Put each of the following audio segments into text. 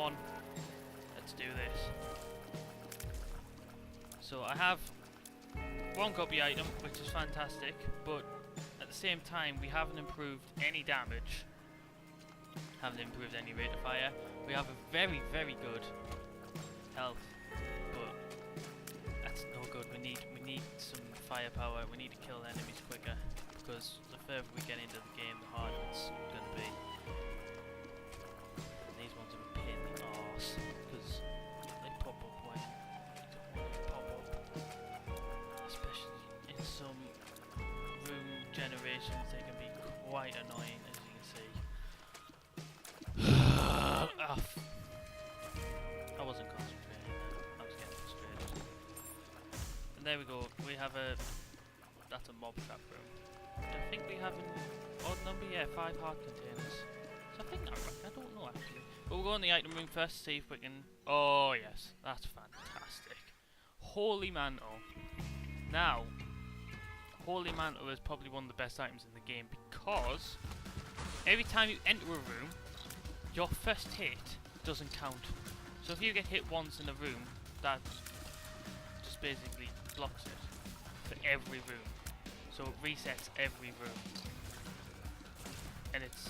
on, let's do this. So I have one copy item, which is fantastic, but at the same time we haven't improved any damage, haven't improved any rate of fire. We have a very, very good health, but that's no good. We need some firepower. We need to kill enemies quicker, because the further we get into the game, the harder it's going to be. And these ones are a pain in the arse, because they pop up when you don't want them to pop up. Especially in some room generations, they can be quite annoying, as you can see. I wasn't concentrating, I was getting frustrated. And there we go, we have that's a mob trap room. I think we have an odd number, yeah, 5 heart containers. So I think that's right, I don't know actually. But we'll go in the item room first to see if we can... Oh yes, that's fantastic. Holy Mantle. Now, Holy Mantle is probably one of the best items in the game, because every time you enter a room, your first hit doesn't count. So if you get hit once in a room, that just basically blocks it for every room. So it resets every room. And it's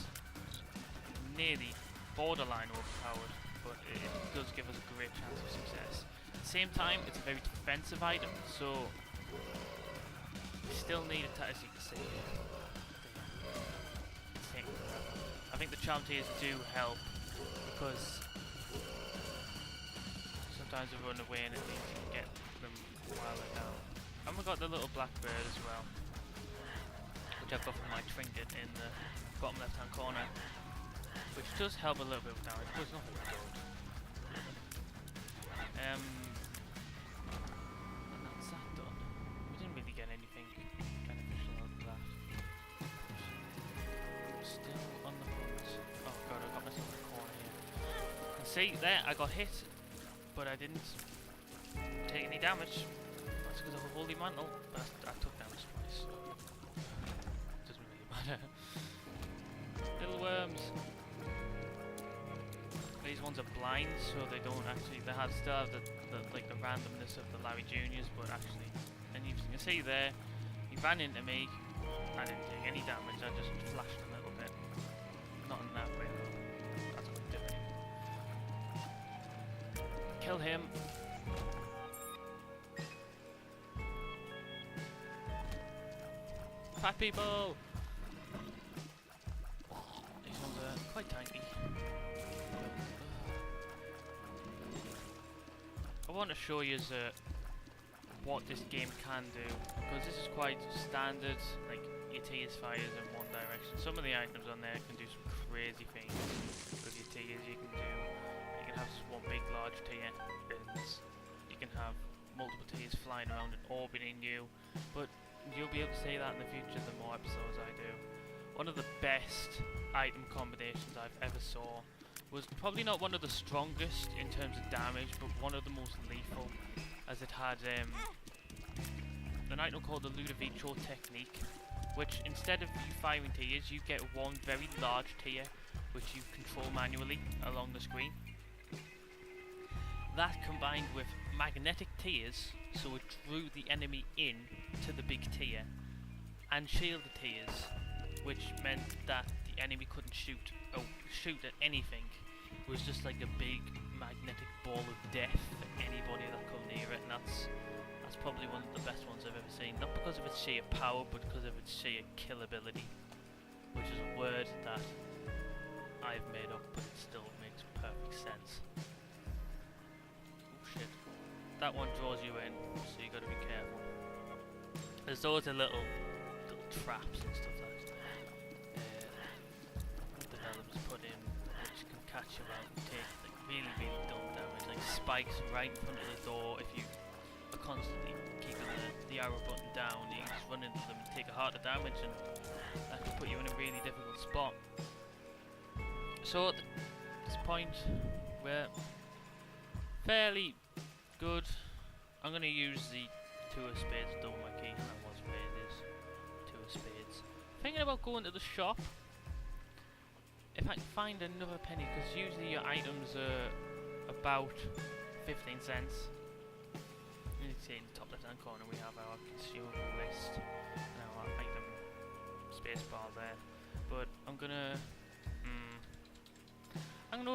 nearly borderline overpowered, but it does give us a great chance of success. At the same time, it's a very defensive item, so you still need it to, as you can see. I think the charm tears do help, because sometimes they run away and it means you can get them while they're down. And we got the little black bird as well, which I've got from my trinket in the bottom left hand corner, which does help a little bit with damage, but it's nothing good. And that's that done. We didn't really get anything beneficial out of that. Still on the hunt. Oh god, I got myself in the corner here. And see, there, I got hit, but I didn't take any damage. That's because of a Holy Mantle, but I took damage twice, so it doesn't really matter. Little worms. These ones are blind, so they don't actually, they still have the randomness of the Larry Juniors, but actually, and you can see there, he ran into me, I didn't take any damage, I just flashed a little bit. Not in that way though, that's what I'm doing. Kill him. Fat people! These ones are quite tanky. I want to show you what this game can do, because this is quite standard, like your tiers fires in one direction. Some of the items on there can do some crazy things with your tiers. You can have just one big large tier, and you can have multiple tiers flying around and orbiting you, but you'll be able to see that in the future the more episodes I do. One of the best item combinations I've ever saw was probably not one of the strongest in terms of damage, but one of the most lethal, as it had an item called the Ludovico technique, which instead of you firing tiers, you get one very large tier which you control manually along the screen. That combined with magnetic tiers, so it drew the enemy in to the big tier, and shielded tiers, which meant that the enemy couldn't shoot at anything. It was just like a big magnetic ball of death for anybody that come near it, and that's probably one of the best ones I've ever seen. Not because of its sheer power, but because of its sheer killability, which is a word that I've made up, but it still makes perfect sense. Oh shit. That one draws you in, so you gotta be careful. There's always a little traps and stuff like that developers put in, which can catch you out and take like really dumb damage, like spikes right in front of the door. If you are constantly keeping the arrow button down, you just run into them and take a heart of damage, and that can put you in a really difficult spot. So at this point, we're fairly good. I'm going to use the 2 of spades, double my key, and that was where it is. 2 of spades. Thinking about going to the shop, if I can find another penny, because usually your items are about 15 cents. You can see in the top left hand corner we have our consumable list and our item spacebar there. But I'm gonna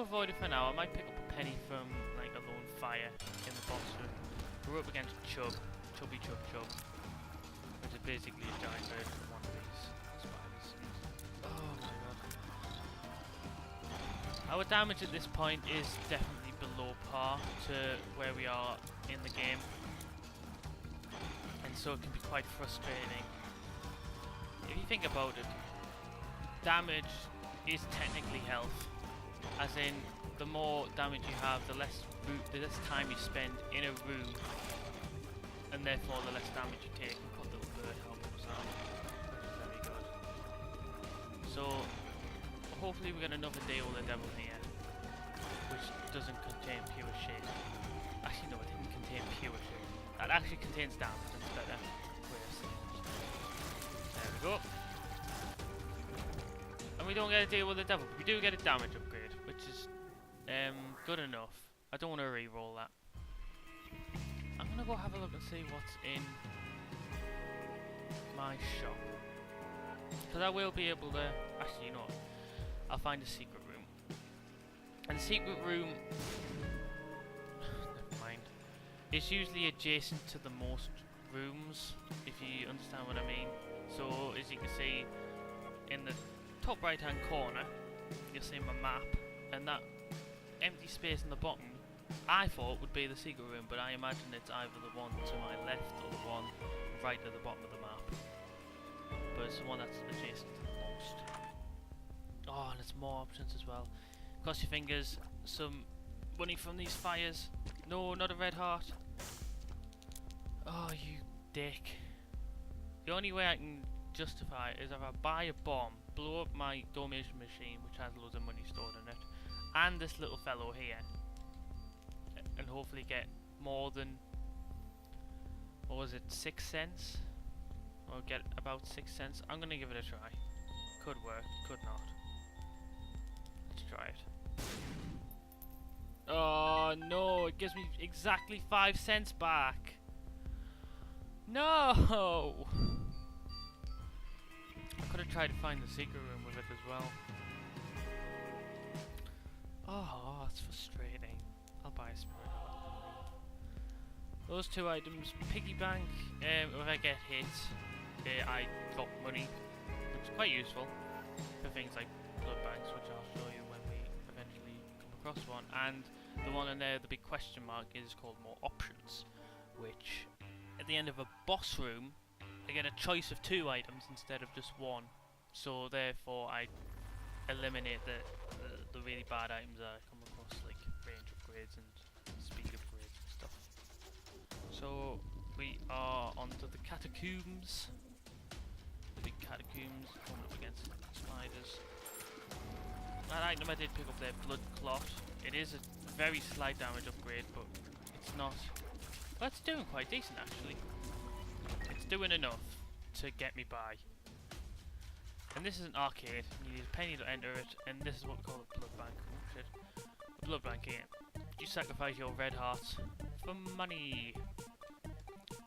avoid it for now. I might pick up a penny from like a lone fire in the boss room. We're up against Chubby Chub, which is basically a giant version of one of these spiders. Oh my god. Our damage at this point is definitely below par to where we are in the game, and so it can be quite frustrating. If you think about it, damage is technically health, as in the more damage you have, the less time you spend in a room, and therefore the less damage you take. We've got the little bird helping us out, which is very good. So hopefully we get another Deal with the Devil here, which doesn't contain pure shit. Actually no, it didn't contain pure shit. That actually contains damage, that's better. There we go. And we don't get a Deal with the Devil, but we do get a damage upgrade, which is good enough. I don't want to re-roll that. I'm gonna go have a look and see what's in my shop, because I will be able to. Actually, you know what? I'll find a secret room. And the secret room, never mind, it's usually adjacent to the most rooms, if you understand what I mean. So, as you can see, in the top right hand corner, you'll see my map, and that empty space in the bottom, I thought would be the secret room, but I imagine it's either the one to my left or the one right at the bottom of the map. But it's the one that's adjacent to the most. Oh, and it's more options as well. Cross your fingers, some money from these fires. No, not a red heart. Oh, you dick. The only way I can justify it is if I buy a bomb, blow up my donation machine, which has loads of money stored in it, and this little fellow here, and hopefully get more than, what was it, 6 cents? Or get about 6 cents. I'm gonna give it a try. Could work, could not. Let's try it. Oh no, it gives me exactly 5 cents back. No! I could have tried to find the secret room with it as well. Oh, that's frustrating. I'll buy a spirit heart and leave. Those two items, piggy bank, if I get hit, I drop money, which is quite useful for things like blood banks, which I'll show you when we eventually come across one. And the one in there, the big question mark, is called more options, which at the end of a boss room, I get a choice of 2 items instead of just 1. So therefore, I eliminate the really bad items that I come across, like range upgrades and speed upgrades and stuff. So we are onto the catacombs. The big catacombs, coming up against spiders. That item I did pick up there, blood clot. It is a very slight damage upgrade, but it's not. Well, it's doing quite decent actually. It's doing enough to get me by. And this is an arcade. You need a penny to enter it, and this is what we call a blood bank. Oh shit. A blood bank here. You sacrifice your red hearts for money.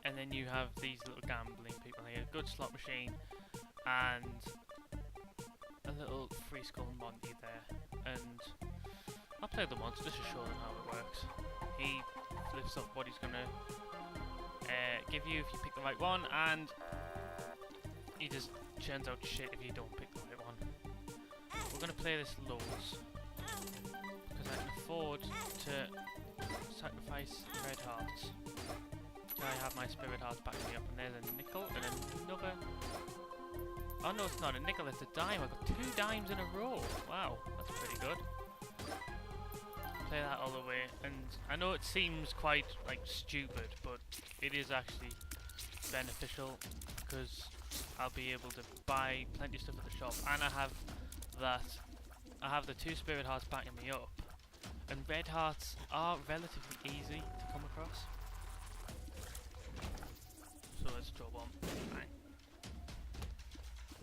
And then you have these little gambling people here. Good slot machine. And a little free skull Monty there. And I'll play them once just to show them how it works. He lifts up what he's gonna give you if you pick the right one, and he just churns out shit if you don't pick the right one. We're gonna play this lows because I can afford to sacrifice red hearts. I have my spirit hearts backing me up, and there's a nickel and another. Oh no, it's not a nickel, it's a dime. I got 2 dimes in a row. Wow, that's pretty good. Play that all the way, and I know it seems quite like stupid, but it is actually beneficial because I'll be able to buy plenty of stuff at the shop, and I have the 2 spirit hearts backing me up, and red hearts are relatively easy to come across. So let's draw one. Bang.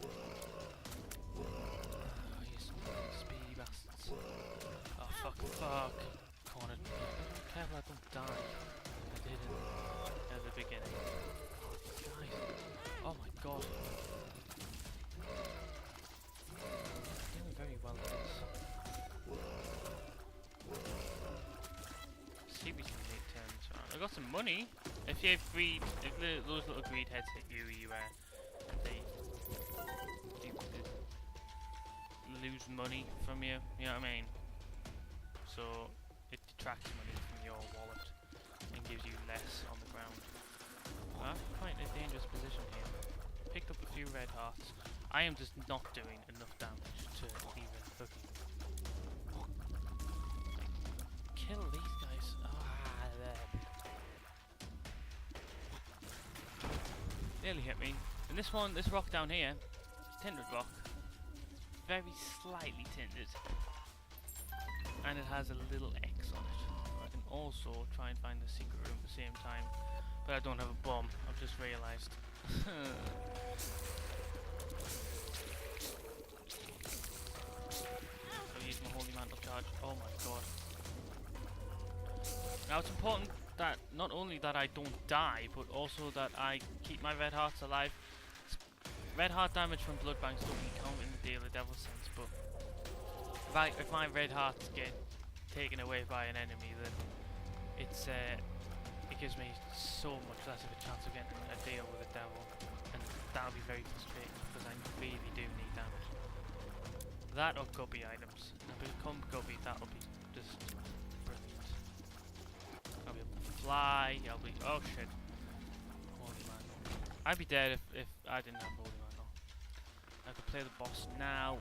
Oh, yes, speed. Oh, corner. Careful I don't die. I didn't at the beginning. Guys. Oh my god. Doing very well at this. See, we can make turns around. I got some money. If you have those little greed heads hit you, they lose money from you. You know what I mean? So it detracts money from your wallet and gives you less on the ground. I'm quite in a dangerous position here. Picked up a few red hearts. I am just not doing enough damage to even hooking. Kill these guys. Ah, there. Nearly hit me. And this one, this rock down here, tinted rock, very slightly tinted, and it has a little X on it. I can also try and find the secret room at the same time, but I don't have a bomb. I've just realised. I'll use my holy mantle charge. Oh my god! Now it's important that not only that I don't die, but also that I keep my red hearts alive. Red heart damage from blood banks don't really count in the Day of the Devil sense, but if my red hearts get taken away by an enemy, then it gives me so much less of a chance of getting a deal with the devil, and that'll be very frustrating because I really do need damage. That or guppy items. If I become guppy, that'll be just brilliant. I'll be able to fly. I'll be oh shit. Holy mantle. I'd be dead if I didn't have holy mantle. I could play the boss now,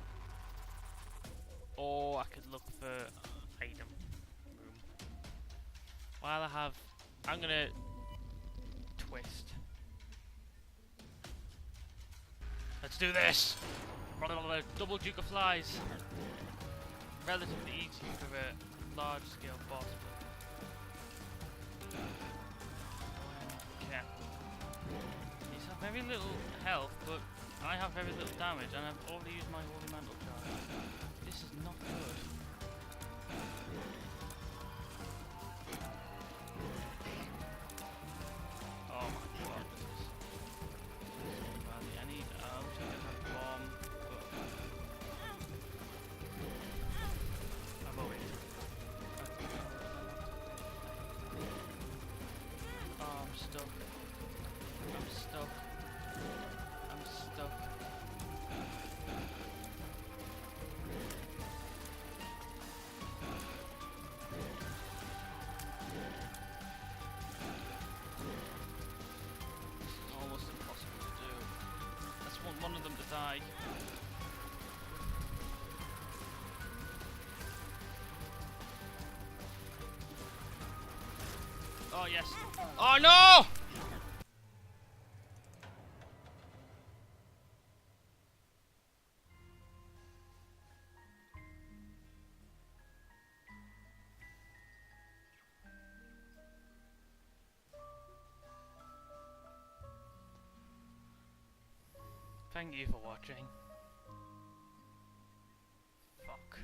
or I could look for item room. While I have, I'm gonna twist. Let's do this! Double Duke of Flies. Relatively easy for a large scale boss. Yeah. These have very little health, but I have very little damage, and I've already used my holy mantle charge. This is not good. Oh my god. I need a bomb. I'm over here. Oh, I'm stuck. I'm stuck. I'm stuck. Almost impossible to do. I just want one of them to die. Oh yes. Oh no! Thank you for watching. Fuck.